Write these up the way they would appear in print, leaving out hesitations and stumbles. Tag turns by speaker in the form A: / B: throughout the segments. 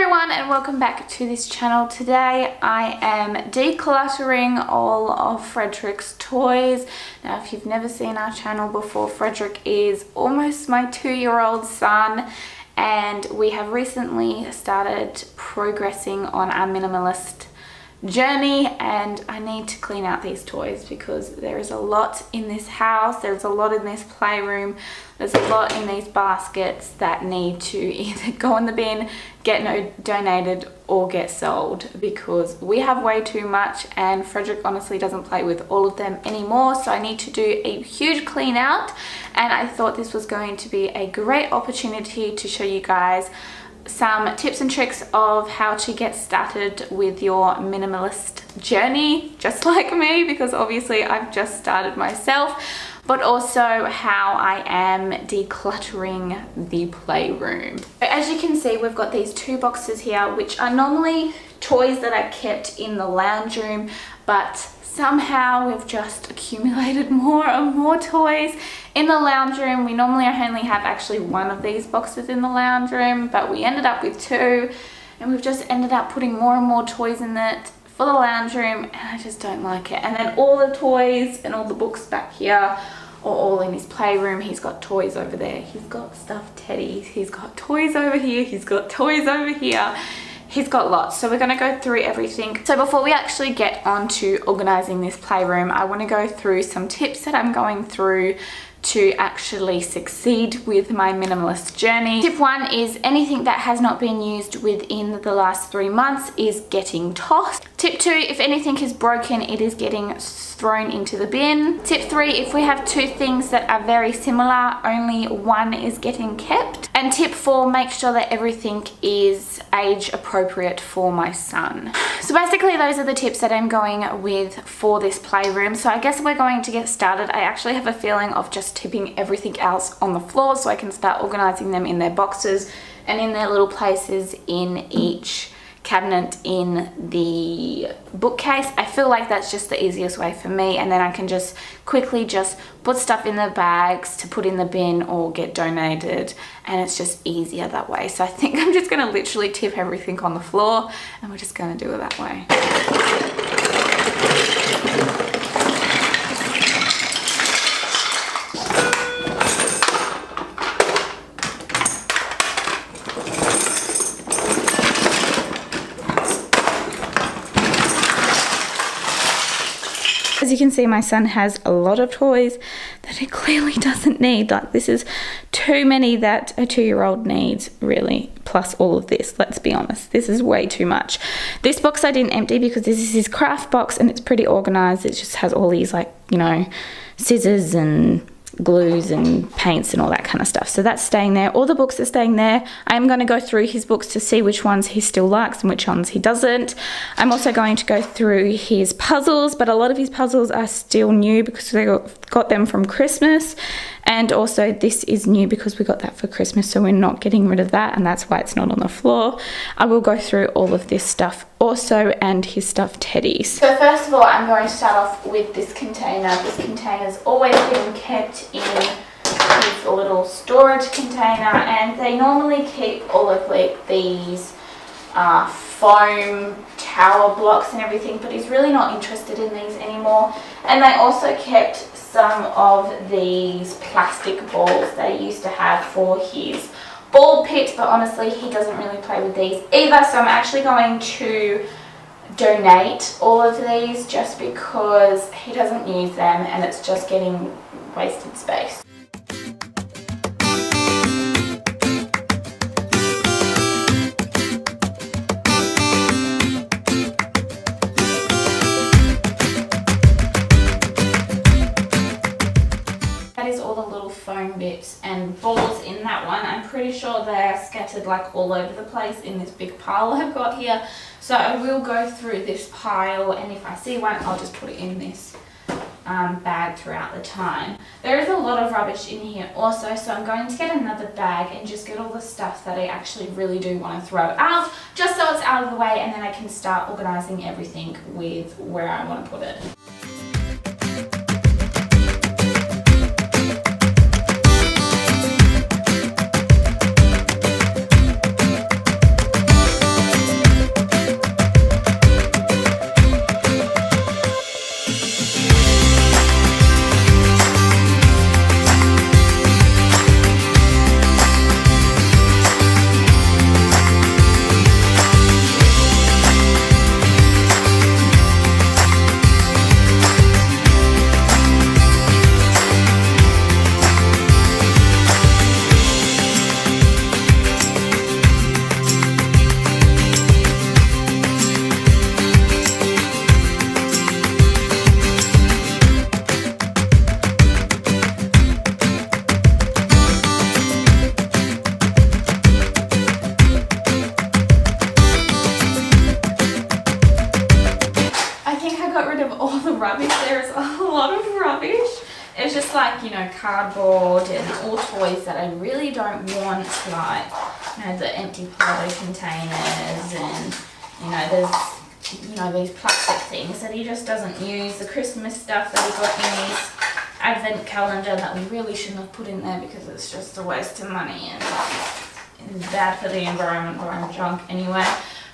A: everyone and welcome back to this channel. Today I am decluttering all of Frederick's toys. Now if you've never seen our channel before, Frederick is almost my 2-year-old son and we have recently started progressing on our minimalist journey, and I need to clean out these toys because there is a lot in this house, there's a lot in this playroom, there's a lot in these baskets that need to either go in the bin, get donated or get sold, because we have way too much and Frederick honestly doesn't play with all of them anymore. So I need to do a huge clean out, and I thought this was going to be a great opportunity to show you guys some tips and tricks of how to get started with your minimalist journey, just like me, because obviously I've just started myself, but also how I am decluttering the playroom. So as you can see, we've got these 2 boxes here, which are normally toys that I kept in the lounge room, but somehow we've just accumulated more and more toys in the lounge room. We normally only have actually 1 of these boxes in the lounge room, but we ended up with 2, and we've just ended up putting more and more toys in it for the lounge room, and I just don't like it. And then all the toys and all the books back here are all in his playroom. He's got toys over there, he's got stuffed teddies, he's got toys over here, he's got toys over here. He's got lots, so we're going to go through everything. So before we actually get on to organizing this playroom, I want to go through some tips that I'm going through to actually succeed with my minimalist journey. Tip 1 is anything that has not been used within the last 3 months is getting tossed. Tip 2, if anything is broken, it is getting thrown into the bin. Tip 3, if we have 2 things that are very similar, only 1 is getting kept. And tip 4, make sure that everything is age appropriate for my son. So basically those are the tips that I'm going with for this playroom. So I guess we're going to get started. I actually have a feeling of just tipping everything else on the floor so I can start organizing them in their boxes and in their little places in each cabinet in the bookcase. I feel like that's just the easiest way for me, and then I can just quickly just put stuff in the bags to put in the bin or get donated, and it's just easier that way. So I think I'm just going to literally tip everything on the floor, and we're just going to do it that way. As you can see, my son has a lot of toys that he clearly doesn't need. Like, this is too many that a 2-year-old needs, really, plus all of this. Let's be honest, this is way too much. This box I didn't empty because this is his craft box and it's pretty organized. It just has all these, like, you know, scissors and glues and paints and all that kind of stuff. So that's staying there. All the books are staying there. I'm going to go through his books to see which ones he still likes and which ones he doesn't. I'm also going to go through his puzzles, but a lot of his puzzles are still new because they got them from Christmas, and also this is new because we got that for Christmas, so we're not getting rid of that, and that's why it's not on the floor. I will go through all of this stuff also, and his stuffed teddies. So first of all, I'm going to start off with this container. This container is always being kept in his little storage container, and they normally keep all of like these foam tower blocks and everything, but he's really not interested in these anymore. And they also kept some of these plastic balls that he used to have for his ball pit, but honestly he doesn't really play with these either, so I'm actually going to donate all of these just because he doesn't use them and it's just getting wasted space. Foam bits and balls in that one. I'm pretty sure they're scattered like all over the place in this big pile I've got here. So I will go through this pile, and if I see one, I'll just put it in this bag throughout the time. There is a lot of rubbish in here also, so I'm going to get another bag and just get all the stuff that I actually really do want to throw out, just so it's out of the way, and then I can start organizing everything with where I want to put it. rubbish. There is a lot of rubbish. It's just like, you know, cardboard and all toys that I really don't want, like, you know, the empty Play-Doh containers, and, you know, there's, you know, these plastic things that he just doesn't use, the Christmas stuff that he got in his advent calendar that we really shouldn't have put in there because it's just a waste of money and bad for the environment, buying junk anyway.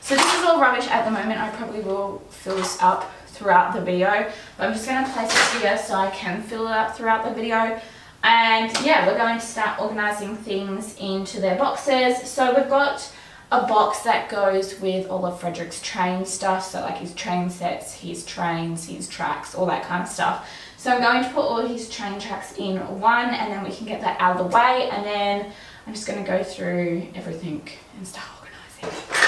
A: So this is all rubbish at the moment. I probably will fill this up throughout the video, but I'm just going to place it here so I can fill it up throughout the video. And yeah, we're going to start organizing things into their boxes. So we've got a box that goes with all of Frederick's train stuff, so like his train sets, his trains, his tracks, all that kind of stuff. So I'm going to put all of his train tracks in one, and then we can get that out of the way, and then I'm just going to go through everything and start organizing.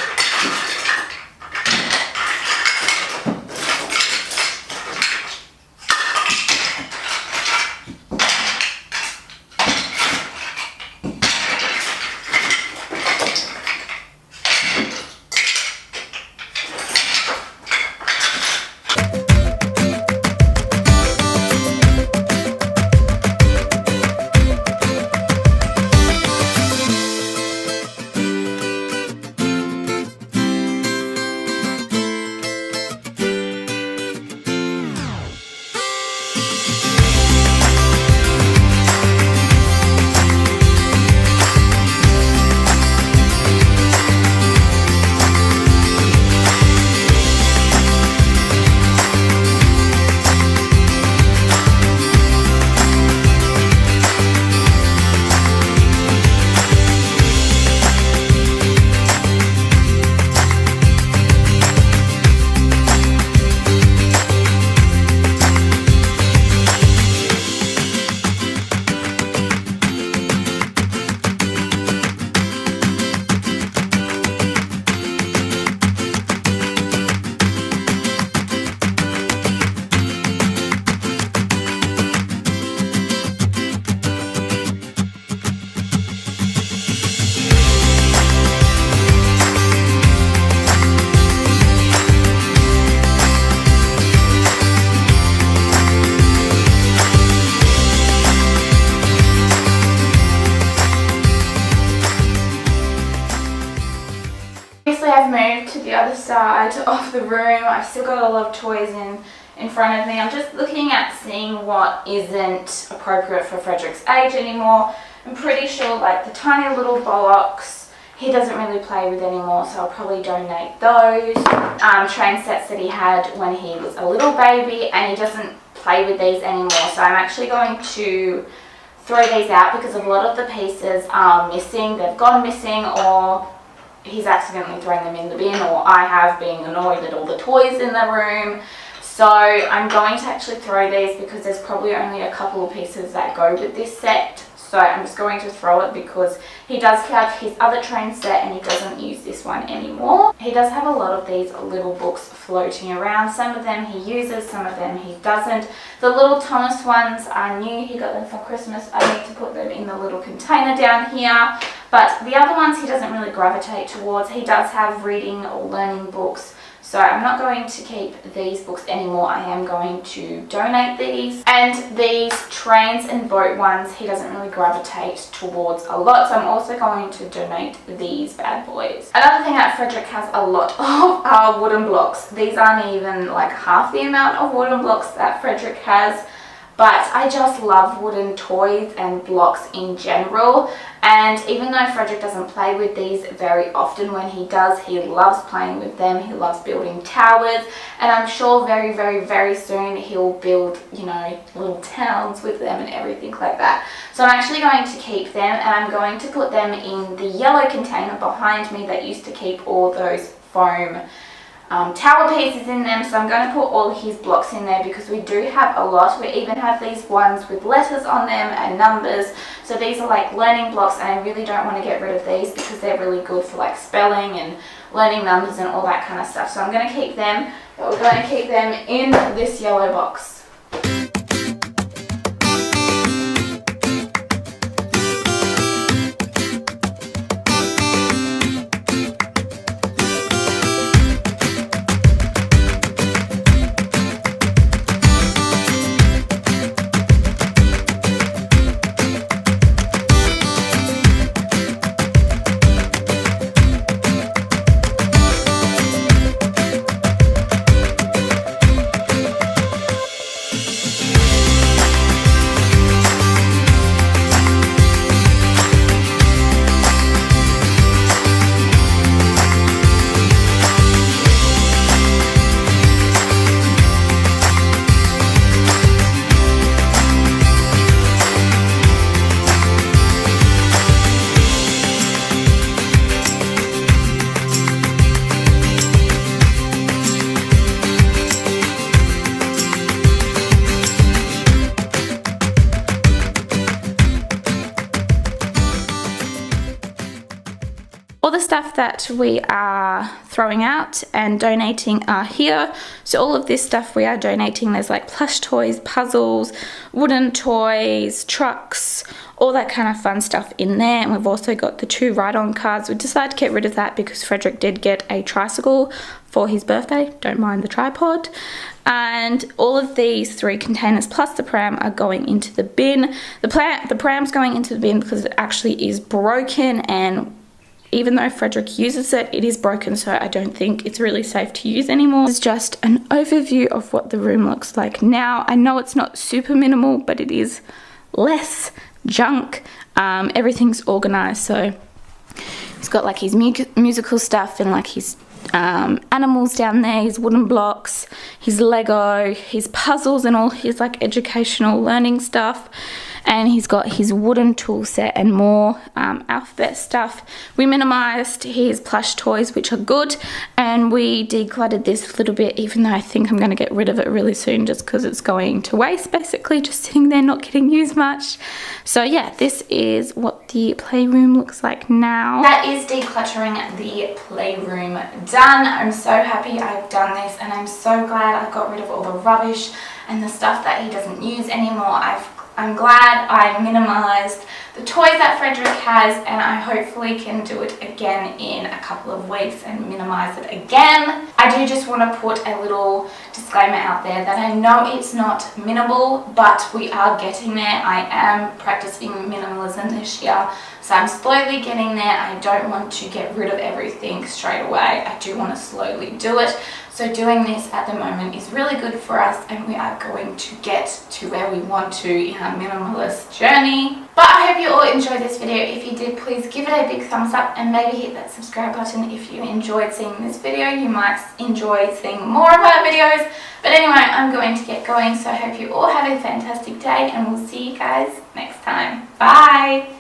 A: I've moved to the other side of the room. I've still got a lot of toys in front of me. I'm just looking at seeing what isn't appropriate for Frederick's age anymore. I'm pretty sure like the tiny little blocks he doesn't really play with anymore, so I'll probably donate those. Train sets that he had when he was a little baby, and he doesn't play with these anymore, so I'm actually going to throw these out because a lot of the pieces are missing. They've gone missing, or he's accidentally thrown them in the bin, or I have been annoyed at all the toys in the room. So I'm going to actually throw these because there's probably only a couple of pieces that go with this set. So I'm just going to throw it because he does have his other train set and he doesn't use this one anymore. He does have a lot of these little books floating around. Some of them he uses, some of them he doesn't. The little Thomas ones are new. He got them for Christmas. I need to put them in the little container down here. But the other ones he doesn't really gravitate towards. He does have reading or learning books. So I'm not going to keep these books anymore. I am going to donate these. And these trains and boat ones he doesn't really gravitate towards a lot. So I'm also going to donate these bad boys. Another thing that Frederick has a lot of are wooden blocks. These aren't even like half the amount of wooden blocks that Frederick has. But I just love wooden toys and blocks in general. And even though Frederick doesn't play with these very often, when he does, he loves playing with them. He loves building towers. And I'm sure very, very, very soon he'll build, you know, little towns with them and everything like that. So I'm actually going to keep them, and I'm going to put them in the yellow container behind me that used to keep all those foam tower pieces in them. So I'm going to put all his blocks in there because we do have a lot. We even have these ones with letters on them and numbers. So these are like learning blocks, and I really don't want to get rid of these because they're really good for like spelling and learning numbers and all that kind of stuff. So I'm going to keep them, but we're going to keep them in this yellow box. that we are throwing out and donating are here. So all of this stuff we are donating. There's like plush toys, puzzles, wooden toys, trucks, all that kind of fun stuff in there. And we've also got the 2 ride-on cars. We decided to get rid of that because Frederick did get a tricycle for his birthday. Don't mind the tripod. And all of these 3 containers plus the pram are going into the bin. The pram's going into the bin because it actually is broken, and even though Frederick uses it, it is broken, so I don't think it's really safe to use anymore. It's just an overview of what the room looks like now. I know it's not super minimal, but it is less junk. Everything's organized, so he's got like his musical stuff and like his animals down there, his wooden blocks, his Lego, his puzzles and all his like educational learning stuff, and he's got his wooden tool set and more alphabet stuff. We minimalized his plush toys, which are good, and we decluttered this a little bit, even though I think I'm going to get rid of it really soon just because it's going to waste, basically just sitting there not getting used much. So yeah, this is what the playroom looks like now. That is decluttering the playroom done. I'm so happy I've done this, and I'm so glad I got rid of all the rubbish and the stuff that he doesn't use anymore. I'm glad I minimalized the toys that Frederick has, and I hopefully can do it again in a couple of weeks and minimize it again. I do just want to put a little disclaimer out there that I know it's not minimal, but we are getting there. I am practicing minimalism this year, so I'm slowly getting there. I don't want to get rid of everything straight away. I do want to slowly do it. So doing this at the moment is really good for us, and we are going to get to where we want to in our minimalist journey. But I hope you all enjoyed this video. If you did, please give it a big thumbs up and maybe hit that subscribe button if you enjoyed seeing this video. You might enjoy seeing more of our videos. But anyway, I'm going to get going, so I hope you all have a fantastic day, and we'll see you guys next time. Bye!